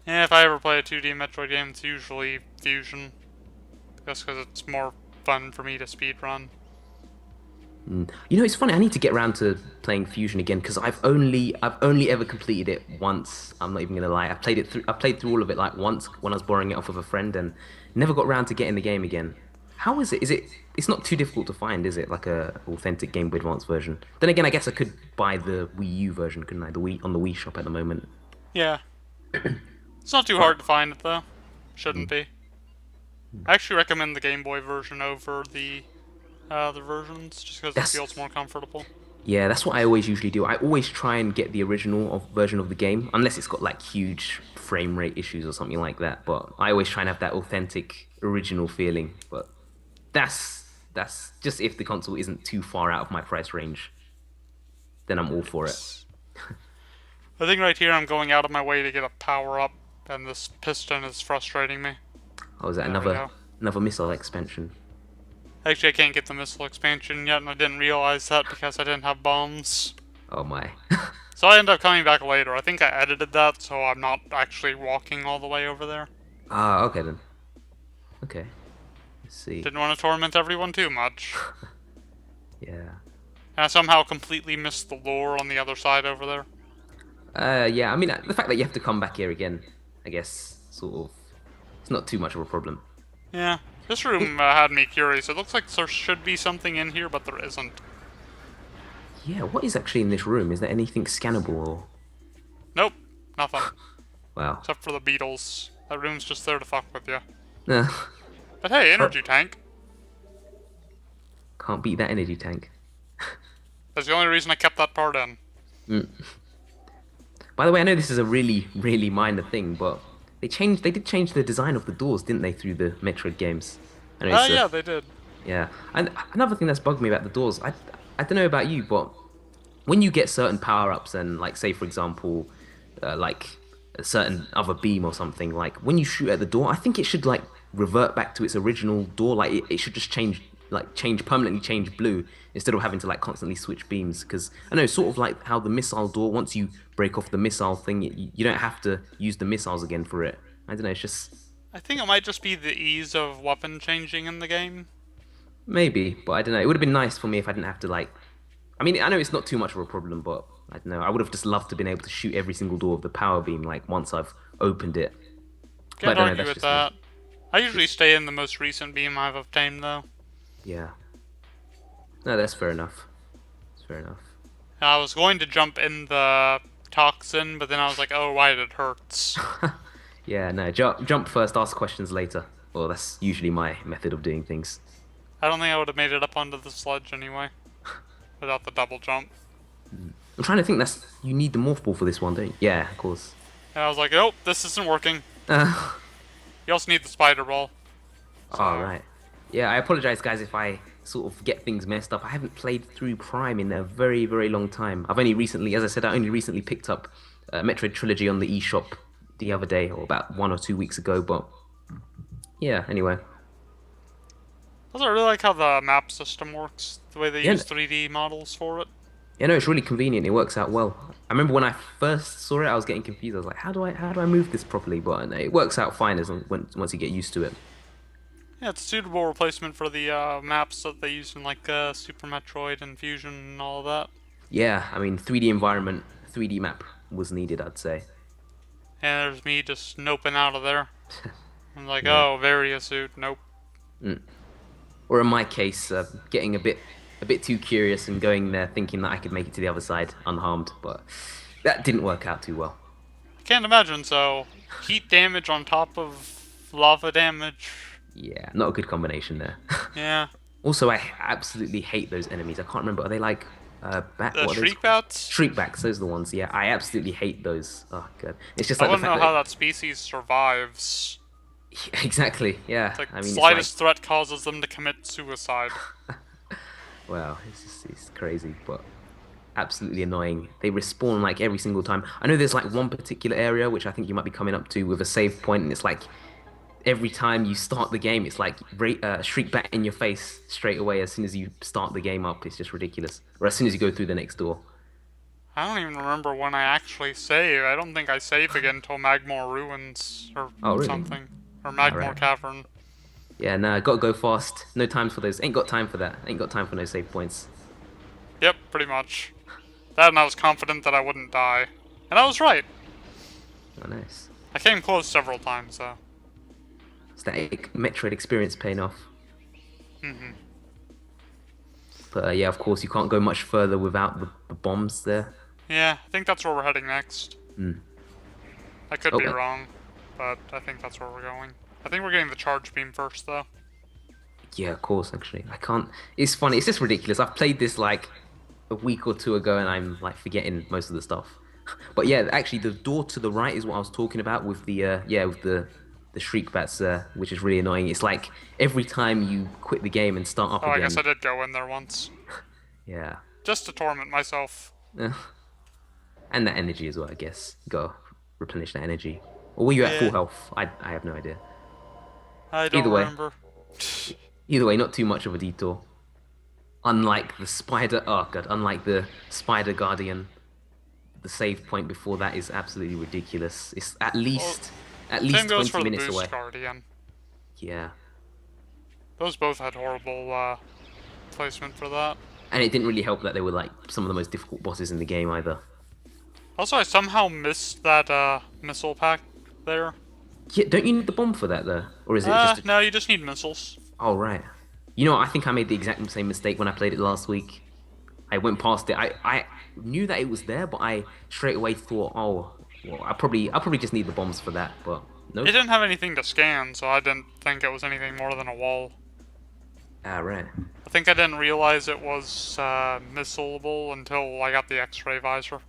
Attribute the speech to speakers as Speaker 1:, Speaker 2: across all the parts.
Speaker 1: Yeah, if I ever play a 2D Metroid game, it's usually Fusion. Just because it's more fun for me to speedrun.
Speaker 2: Mm. You know, it's funny. I need to get around to playing Fusion again because I've only ever completed it once. I'm not even gonna lie. I played through all of it like once when I was borrowing it off of a friend and never got around to getting the game again. How is it? It's not too difficult to find, is it? Like a authentic Game Boy Advance version. Then again, I guess I could buy the Wii U version, couldn't I? The Wii on the Wii shop at the moment.
Speaker 1: Yeah, it's not too
Speaker 2: But
Speaker 1: hard to find it though.
Speaker 2: mm,
Speaker 1: Shouldn't be.
Speaker 2: mm.
Speaker 1: I actually recommend the Game Boy version over the other versions, just because it
Speaker 2: That's
Speaker 1: feels more comfortable.
Speaker 2: Yeah, that's what I always usually do. I always try and get the original version of the game, unless it's got like huge frame rate issues or something like that. But I always try and have that authentic original feeling. But that's just if the console isn't too far out of my price range, then I'm all for it.
Speaker 1: I think right here I'm going out of my way to get a power up, and this piston is frustrating me.
Speaker 2: Oh, is that
Speaker 1: There we go.
Speaker 2: another missile expansion?
Speaker 1: Actually, I can't get the missile expansion yet, and I didn't realize that because I didn't have bombs.
Speaker 2: Oh my.
Speaker 1: So I end up coming back later. I think I edited that, so I'm not actually walking all the way over there.
Speaker 2: Ah, okay then. Okay, let's see.
Speaker 1: Didn't want to torment everyone too much.
Speaker 2: Yeah.
Speaker 1: And I somehow completely missed the lore on the other side over there.
Speaker 2: Yeah. I mean, the fact that you have to come back here again, I guess, sort of, it's not too much of a problem.
Speaker 1: Yeah, this
Speaker 2: It,
Speaker 1: room had me curious. It looks like there should be something in here, but there isn't.
Speaker 2: Yeah, what is actually in this room? Is there anything scannable or...
Speaker 1: Nope, nothing.
Speaker 2: Wow.
Speaker 1: Except for the beetles. That room's just there to fuck with you.
Speaker 2: Nah,
Speaker 1: But hey,
Speaker 2: oh,
Speaker 1: energy tank.
Speaker 2: can't beat that energy tank.
Speaker 1: That's the only reason I kept that part in.
Speaker 2: Mm. By the way, I know this is a really, really minor thing, but they did change the design of the doors, didn't they, through the Metroid games? I know it's
Speaker 1: Yeah, they did.
Speaker 2: yeah. And another thing that's bugged me about the doors, I don't know about you, but when you get certain power-ups and like say for example, like a certain other beam or something, like when you shoot at the door, I think it should like revert back to its original door. Like it should just change permanently change blue instead of having to like constantly switch beams. Because I know sort of like how the missile door, once you break off the missile thing, you don't have to use the missiles again for it. I don't know. It's just
Speaker 1: I think it might just be the ease of weapon changing in the game.
Speaker 2: maybe, but I don't know. It would have been nice for me if I didn't have to like. I mean, I know it's not too much of a problem, but I don't know. I would have just loved to been able to shoot every single door of the power beam like once I've opened it. But I
Speaker 1: Can't
Speaker 2: don't know.
Speaker 1: argue
Speaker 2: That's
Speaker 1: with
Speaker 2: just me.
Speaker 1: that. I usually
Speaker 2: Just
Speaker 1: stay in the most recent beam I've obtained, though.
Speaker 2: yeah. No, that's fair enough. That's fair enough.
Speaker 1: I was going to jump in the toxin, but then I was like, oh, right, it hurts.
Speaker 2: Yeah, no. Jump first, ask questions later. Well, that's usually my method of doing things.
Speaker 1: I don't think I would have made it up onto the sledge anyway, without the double jump.
Speaker 2: I'm trying to think. That's you need the morph ball for this one, don't you? Yeah, of course.
Speaker 1: And I was like, nope, this isn't working.
Speaker 2: Uh,
Speaker 1: You also need the spider ball.
Speaker 2: all
Speaker 1: So,
Speaker 2: right. Yeah, I apologize, guys, if I sort of get things messed up. I haven't played through Prime in a very, very long time. I've only recently, as I said, I only recently picked up Metroid Trilogy on the eShop the other day, or about 1 or 2 weeks ago. But yeah, anyway.
Speaker 1: also, I really like how the map system works. The way they
Speaker 2: Yeah,
Speaker 1: use 3D models for it.
Speaker 2: yeah, no, it's really convenient. It works out well. I remember when I first saw it, I was getting confused. I was like, how do I move this properly? But no, it works out fine once you get used to it.
Speaker 1: Yeah, it's a suitable replacement for the maps that they use in like Super Metroid and Fusion and all of that.
Speaker 2: Yeah, I mean, 3D environment, 3D map was needed, I'd say.
Speaker 1: And there's me just noping out of there. I'm like,
Speaker 2: Yeah.
Speaker 1: oh, Varia suit, nope.
Speaker 2: Mm. Or in my case, getting a bit too curious and going there thinking that I could make it to the other side unharmed, but that didn't work out too well.
Speaker 1: I can't imagine, so heat damage on top of lava damage.
Speaker 2: Yeah, not a good combination there.
Speaker 1: Yeah.
Speaker 2: Also, I absolutely hate those enemies. I can't remember. Are they like bat?
Speaker 1: The
Speaker 2: What are those
Speaker 1: shriek
Speaker 2: called?
Speaker 1: bats?
Speaker 2: Shriekbacks. Those are the ones. Yeah, I absolutely hate those. Oh god, it's just
Speaker 1: I
Speaker 2: like the
Speaker 1: want to
Speaker 2: fact
Speaker 1: know
Speaker 2: that
Speaker 1: how that species survives.
Speaker 2: exactly. Yeah,
Speaker 1: It's like
Speaker 2: I mean, it's like
Speaker 1: slightest threat causes them to commit suicide.
Speaker 2: wow, it's crazy, but absolutely annoying. They respawn like every single time. I know there's like one particular area which I think you might be coming up to with a save point, and it's like every time you start the game, it's like shriek back in your face straight away as soon as you start the game up. It's just ridiculous. Or as soon as you go through the next door.
Speaker 1: I don't even remember when I actually save. I don't think I save again until Magmore Ruins or
Speaker 2: Oh, really?
Speaker 1: something. Or
Speaker 2: All
Speaker 1: Magmore
Speaker 2: right.
Speaker 1: Cavern.
Speaker 2: Yeah, no, gotta go fast. No times for those. Ain't got time for that. Ain't got time for no save points.
Speaker 1: Yep, pretty much. That and I was confident that I wouldn't die. And I was right.
Speaker 2: Oh, nice.
Speaker 1: I came close several times, though.
Speaker 2: It's that Metroid experience paying off. But yeah, of course, you can't go much further without the bombs there.
Speaker 1: Yeah, I think that's where we're heading next.
Speaker 2: Hmm.
Speaker 1: I could
Speaker 2: Oh,
Speaker 1: be wrong, but I think that's where we're going. I think we're getting the charge beam first, though.
Speaker 2: yeah, of course, actually. I can't. It's funny. It's just ridiculous. I've played this like a week or two ago, and I'm like forgetting most of the stuff. But yeah, actually, the door to the right is what I was talking about with the yeah, with the shriek bats, which is really annoying. It's like every time you quit the game and start up
Speaker 1: Oh, I guess I
Speaker 2: again.
Speaker 1: did go in there once.
Speaker 2: Yeah.
Speaker 1: Just to torment myself.
Speaker 2: Eh, and that energy as well, I guess. Gotta replenish that energy. Or were you at full
Speaker 1: Yeah,
Speaker 2: health? I have no idea.
Speaker 1: I don't
Speaker 2: Either way,
Speaker 1: remember.
Speaker 2: either way, not too much of a detour. Unlike the spider, oh god, unlike the spider guardian, the save point before that is absolutely ridiculous. It's
Speaker 1: Well,
Speaker 2: at
Speaker 1: same
Speaker 2: least
Speaker 1: goes
Speaker 2: 20
Speaker 1: for the
Speaker 2: minutes away.
Speaker 1: boost guardian.
Speaker 2: Yeah.
Speaker 1: Those both had horrible placement for that.
Speaker 2: And it didn't really help that they were like some of the most difficult bosses in the game either.
Speaker 1: Also, I somehow missed that missile pack there.
Speaker 2: Yeah, don't you need the bomb for that though? Or is it just a...
Speaker 1: No, you just need missiles.
Speaker 2: Oh, right. You know, I think I made the exact same mistake when I played it last week. I went past it. I knew that it was there, but I straight away thought, oh, well, I probably just need the bombs for that. But
Speaker 1: It
Speaker 2: nope.
Speaker 1: didn't have anything to scan, so I didn't think it was anything more than a wall.
Speaker 2: Ah, right.
Speaker 1: I think I didn't realize it was missileable until I got the X-ray visor.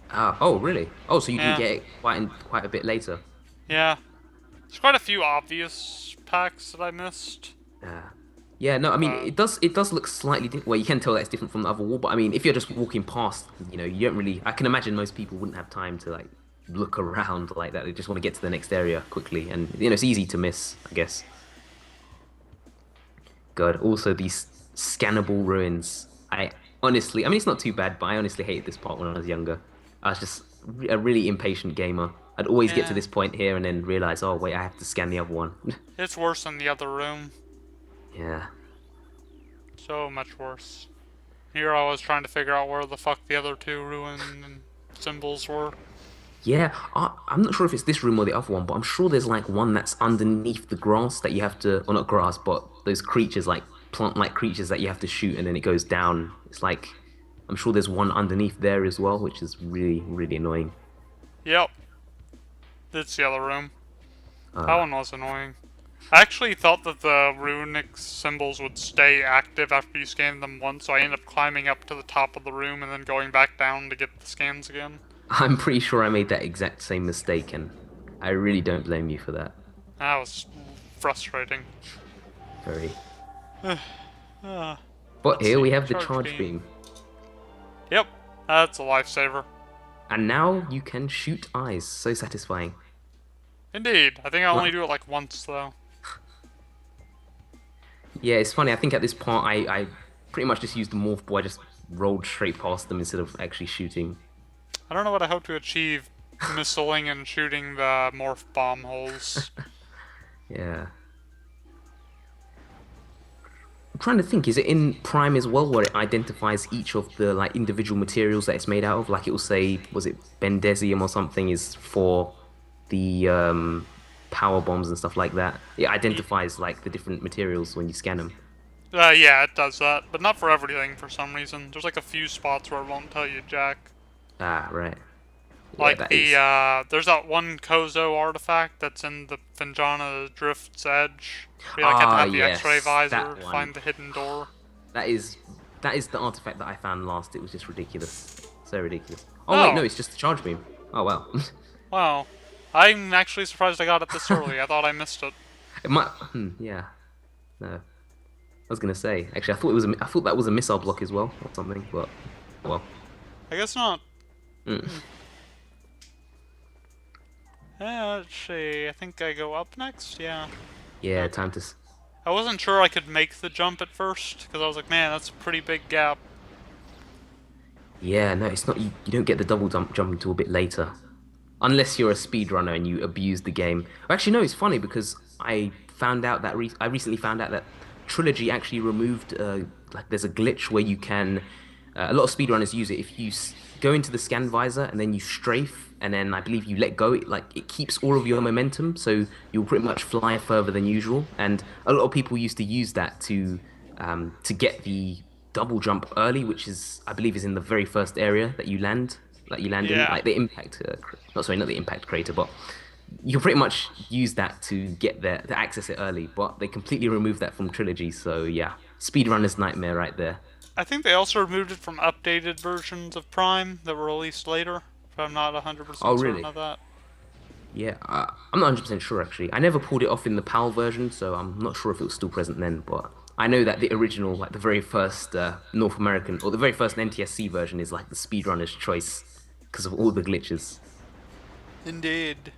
Speaker 2: Ah, oh, really? Oh, so you didn't
Speaker 1: Yeah,
Speaker 2: get it quite a bit later.
Speaker 1: yeah. There's quite a few obvious packs that I missed.
Speaker 2: Ah. Yeah, no, I mean
Speaker 1: But
Speaker 2: it does look slightly different. Well, you can tell that it's different from the other wall, but I mean, if you're just walking past, you know, you don't really. I can imagine most people wouldn't have time to like look around like that. They just want to get to the next area quickly, and you know, it's easy to miss, I guess. God, also these scannable ruins. I honestly, I mean, it's not too bad, but I honestly hated this part when I was younger. I was just a really impatient gamer. I'd always get to
Speaker 1: yeah,
Speaker 2: this point here and then realize, oh wait, I have to scan the other one.
Speaker 1: it's worse than the other room.
Speaker 2: Yeah.
Speaker 1: So much worse. Here I was trying to figure out where the fuck the other two ruin and symbols were.
Speaker 2: Yeah, I'm not sure if it's this room or the other one, but I'm sure there's like one that's underneath the grass that you have to, or not grass, but those creatures like plant-like creatures that you have to shoot and then it goes down. It's like, I'm sure there's one underneath there as well, which is really, really annoying.
Speaker 1: Yep, it's the other room. That
Speaker 2: Uh,
Speaker 1: one was annoying. I actually thought that the runic symbols would stay active after you scanned them once, so I ended up climbing up to the top of the room and then going back down to get the scans again.
Speaker 2: I'm pretty sure I made that exact same mistake, and I really don't blame you for that.
Speaker 1: That was frustrating.
Speaker 2: Very.
Speaker 1: Uh,
Speaker 2: But
Speaker 1: let's
Speaker 2: here
Speaker 1: see,
Speaker 2: we have the
Speaker 1: charge
Speaker 2: charge
Speaker 1: beam.
Speaker 2: beam.
Speaker 1: Yep, that's a lifesaver.
Speaker 2: And now you can shoot eyes. So satisfying.
Speaker 1: Indeed. I think I only
Speaker 2: What?
Speaker 1: do it like once, though.
Speaker 2: Yeah, it's funny. I think at this part, I pretty much just used the morph ball. I just rolled straight past them instead of actually shooting.
Speaker 1: I don't know what I hope to achieve missiling and shooting the morph bomb holes.
Speaker 2: Yeah. I'm trying to think, is it in Prime as well, where it identifies each of the like individual materials that it's made out of? Like it will say, was it Bendesium or something is for the power bombs and stuff like that. It identifies like the different materials when you scan them.
Speaker 1: Yeah, it does that, but not for everything for some reason. There's like a few spots where it won't tell you jack.
Speaker 2: Ah, right. Yeah,
Speaker 1: Like
Speaker 2: that is.
Speaker 1: there's that one Kozo artifact that's in the Finjana Drift's Edge. We like had to
Speaker 2: Ah,
Speaker 1: have the X-ray
Speaker 2: yes,
Speaker 1: visor
Speaker 2: that
Speaker 1: to
Speaker 2: one.
Speaker 1: find the hidden door.
Speaker 2: That is that is the artifact that I found last. It was just ridiculous. So ridiculous. Oh wait, no,
Speaker 1: Oh,
Speaker 2: it's just a charge beam. Oh wow.
Speaker 1: wow. I'm actually surprised I got it this early. I thought I missed it.
Speaker 2: It might. Yeah. No. I was gonna say. Actually, I thought it was. I thought that was a missile block as well, or something. But well.
Speaker 1: I guess not.
Speaker 2: Mm.
Speaker 1: Let's see. I think I go up next. Yeah.
Speaker 2: Yeah.
Speaker 1: Okay.
Speaker 2: Time to.
Speaker 1: I wasn't sure I could make the jump at first because I was like, man, that's a pretty big gap.
Speaker 2: Yeah, no, it's not. You don't get the jump until a bit later, unless you're a speedrunner and you abuse the game. Actually, no, it's funny because I recently found out that Trilogy actually removed like there's a glitch where you can a lot of speedrunners use it if you go into the scan visor and then you strafe and then I believe you let go it keeps all of your momentum so you'll pretty much fly further than usual and a lot of people used to use that to get the double jump early, which is I believe is in the very first area that you land in,
Speaker 1: Yeah.
Speaker 2: like the impact. Not sorry, not the impact crater, but you can pretty much use that to get there to access it early. But they completely removed that from Trilogy, so yeah, speedrunner's nightmare right there.
Speaker 1: I think they also removed it from updated versions of Prime that were released later, but I'm not
Speaker 2: Oh
Speaker 1: 100% certain
Speaker 2: really?
Speaker 1: of that.
Speaker 2: Yeah, I'm not 100% sure actually. I never pulled it off in the PAL version, so I'm not sure if it was still present then. But I know that the original, like the very first North American or the very first NTSC version, is like the speedrunner's choice because of all the glitches.
Speaker 1: Indeed.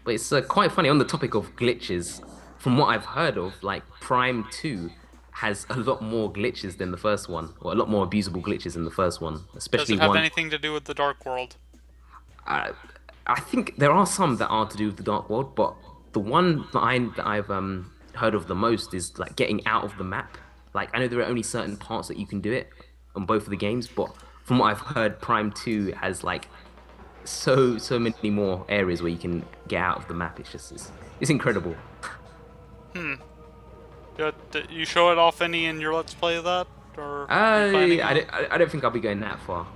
Speaker 2: But it's quite funny on the topic of glitches. From what I've heard of, like Prime 2 has a lot more glitches than the first one, or a lot more abusable glitches than the first one,
Speaker 1: Does
Speaker 2: especially
Speaker 1: it have
Speaker 2: one.
Speaker 1: anything to do with the Dark World?
Speaker 2: I, I think there are some that are to do with the Dark World, but the one that I've heard of the most is like getting out of the map. Like I know there are only certain parts that you can do it on both of the games, but from what I've heard, Prime 2 has like so many more areas where you can get out of the map. It's incredible.
Speaker 1: Hmm. Did you show it off any in your Let's Play of that? Or are you planning on?
Speaker 2: I don't think I'll be going that far.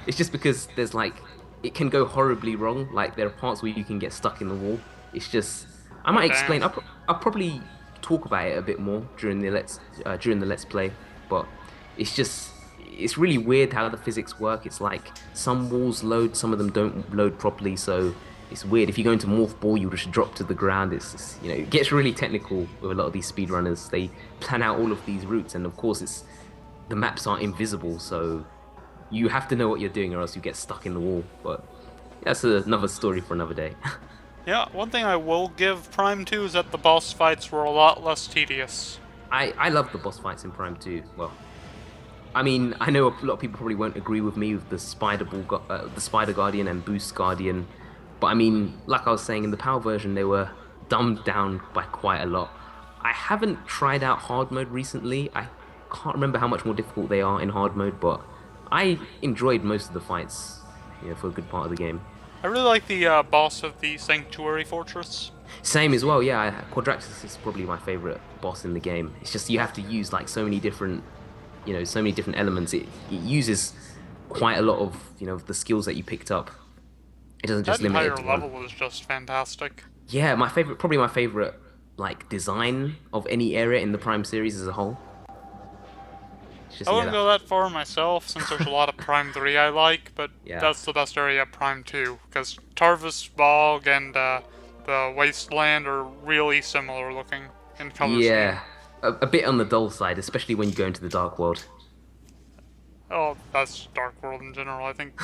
Speaker 2: It's just because there's like it can go horribly wrong. Like there are parts where you can get stuck in the wall. It's just I
Speaker 1: Oh,
Speaker 2: might
Speaker 1: damn.
Speaker 2: explain. I'll probably talk about it a bit more during the let's play. But it's really weird how the physics work. It's like some walls load, some of them don't load properly. So it's weird. If you go into morph ball, you just drop to the ground. It gets really technical with a lot of these speedrunners. They plan out all of these routes, and of course it's the maps aren't invisible, so you have to know what you're doing or else you get stuck in the wall. But that's another story for another day.
Speaker 1: Yeah, one thing I will give Prime 2 is that the boss fights were a lot less tedious.
Speaker 2: I love the boss fights in Prime 2. Well, I mean, I know a lot of people probably won't agree with me with the Spider Guardian and Boost Guardian, but I mean, like I was saying in the PAL version, they were dumbed down by quite a lot. I haven't tried out hard mode recently. I can't remember how much more difficult they are in hard mode, but I enjoyed most of the fights, for a good part of the game.
Speaker 1: I really like the boss of the Sanctuary Fortress.
Speaker 2: Same as well, yeah. Quadraxis is probably my favorite boss in the game. It's just you have to use like so many different elements. It uses quite a lot of, the skills that you picked up. It doesn't
Speaker 1: That
Speaker 2: just limit it
Speaker 1: entire
Speaker 2: to one.
Speaker 1: level is just fantastic.
Speaker 2: Yeah, probably my favorite, like design of any area in the Prime series as a whole. It's just
Speaker 1: I
Speaker 2: yeah,
Speaker 1: wouldn't go that far myself, since there's a lot of Prime 3 I like, but
Speaker 2: yeah,
Speaker 1: that's the best area of Prime 2, because Tarvis Bog and the Wasteland are really similar looking in color scheme.
Speaker 2: yeah. A bit on the dull side, especially when you go into the Dark World.
Speaker 1: Oh, that's Dark World in general, I think.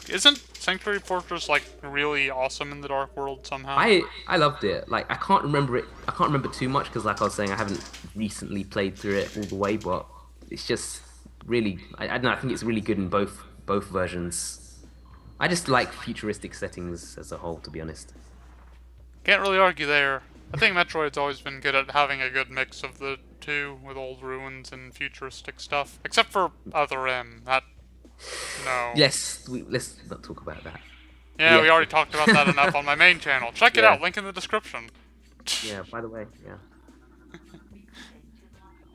Speaker 1: Isn't Sanctuary Fortress, like, really awesome in the Dark World somehow?
Speaker 2: I loved it. Like I can't remember it. I can't remember too much because, like I was saying, I haven't recently played through it all the way. But it's just really, I don't know. I think it's really good in both versions. I just like futuristic settings as a whole, to be honest.
Speaker 1: Can't really argue there. I think Metroid's always been good at having a good mix of the two, with old ruins and futuristic stuff. Except for Other M. That, no.
Speaker 2: Let's not talk about that. But
Speaker 1: Yeah, we already talked about that enough on my main channel. Check it
Speaker 2: yeah,
Speaker 1: out, link in the description.
Speaker 2: yeah. By the way, yeah.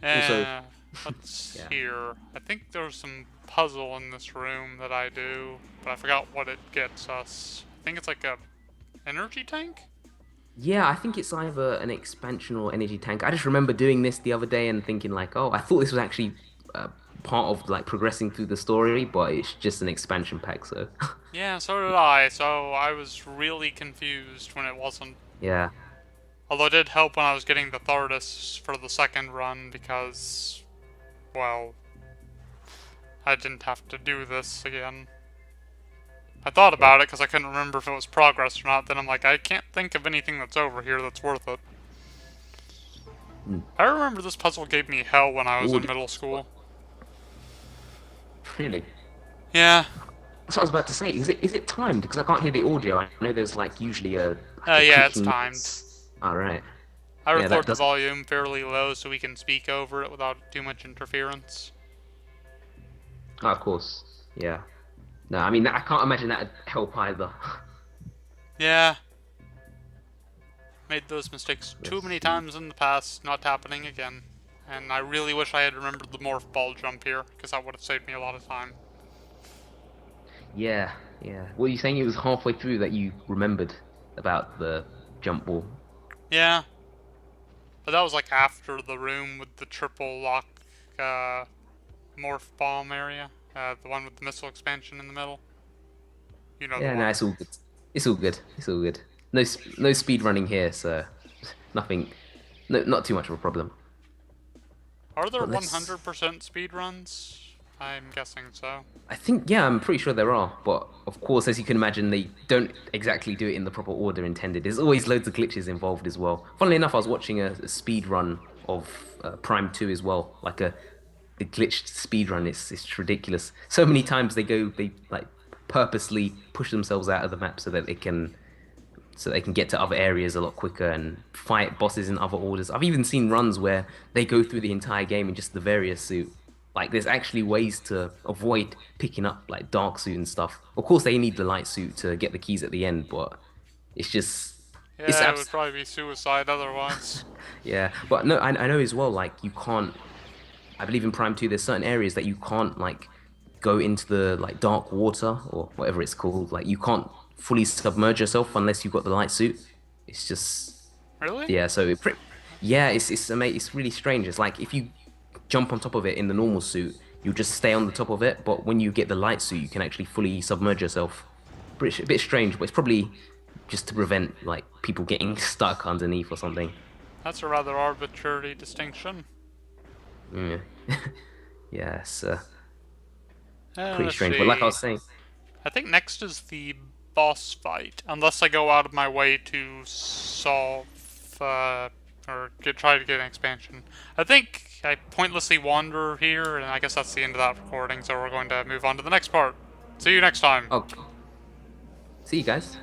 Speaker 2: Also,
Speaker 1: Eh, what's
Speaker 2: yeah,
Speaker 1: here? I think there's some puzzle in this room that I do, but I forgot what it gets us. I think it's like a energy tank?
Speaker 2: yeah. I think it's either an expansion or energy tank. I just remember doing this the other day and thinking like, oh, I thought this was actually uh, part of like progressing through the story, but it's just an expansion pack. So,
Speaker 1: Yeah, so did I, so I was really confused when it wasn't.
Speaker 2: yeah.
Speaker 1: Although it did help when I was getting the Thardus for the second run because, well, I didn't have to do this again. I thought
Speaker 2: Yeah.
Speaker 1: about it because I couldn't remember if it was progress or not, then I'm like, I can't think of anything that's over here that's worth it.
Speaker 2: Mm.
Speaker 1: I remember this puzzle gave me hell when I was in
Speaker 2: Wood.
Speaker 1: middle school.
Speaker 2: Really?
Speaker 1: Yeah.
Speaker 2: That's what I was about to say. Is it timed? Because I can't hear the audio. I know there's like usually a
Speaker 1: Yeah, it's
Speaker 2: clicking
Speaker 1: timed.
Speaker 2: noise. All right.
Speaker 1: I
Speaker 2: Yeah, that
Speaker 1: record the
Speaker 2: doesn't.
Speaker 1: volume fairly low so we can speak over it without too much interference.
Speaker 2: Oh, of course. Yeah. No, I mean I can't imagine that'd help either.
Speaker 1: Yeah, made those mistakes too
Speaker 2: Let's
Speaker 1: many
Speaker 2: see.
Speaker 1: times in the past, not happening again. And I really wish I had remembered the morph ball jump here, because that would have saved me a lot of time.
Speaker 2: Yeah, yeah. What are you saying? It was halfway through that you remembered about the jump ball.
Speaker 1: Yeah, but that was like after the room with the triple lock uh, morph bomb area. The one with the missile expansion in the middle. You know the
Speaker 2: Yeah, no,
Speaker 1: one.
Speaker 2: it's all good. It's all good. It's all good. No speed running here, so nothing. No, not too much of a problem.
Speaker 1: Are there
Speaker 2: But let's.
Speaker 1: 100% speed runs? I'm guessing so.
Speaker 2: I think, yeah, I'm pretty sure there are, but of course, as you can imagine, they don't exactly do it in the proper order intended. There's always loads of glitches involved as well. Funnily enough, I was watching a speed run of Prime 2 as well, like the glitched speed run. It's ridiculous. So many times they like purposely push themselves out of the map so they can get to other areas a lot quicker and fight bosses in other orders. I've even seen runs where they go through the entire game in just the various suit. Like there's actually ways to avoid picking up like dark suit and stuff. Of course, they need the light suit to get the keys at the end, but it's just it's
Speaker 1: Yeah, it would
Speaker 2: abs
Speaker 1: probably be suicide otherwise.
Speaker 2: yeah. But no, I know as well. Like you can't. I believe in Prime 2, there's certain areas that you can't like go into the like dark water or whatever it's called. Like you can't fully submerge yourself unless you've got the light suit. It's just
Speaker 1: Really?
Speaker 2: yeah. Yeah, it's really strange. It's like if you jump on top of it in the normal suit, you just stay on the top of it. But when you get the light suit, you can actually fully submerge yourself. A bit strange, but it's probably just to prevent like people getting stuck underneath or something.
Speaker 1: That's a rather arbitrary distinction.
Speaker 2: Yeah, yeah, it's pretty
Speaker 1: Let's
Speaker 2: strange. But like I
Speaker 1: see.
Speaker 2: was saying.
Speaker 1: I think next is the boss fight, unless I go out of my way to solve or try to get an expansion. I think I pointlessly wander here, and I guess that's the end of that recording. So we're going to move on to the next part. See you next time.
Speaker 2: Oh, see you guys.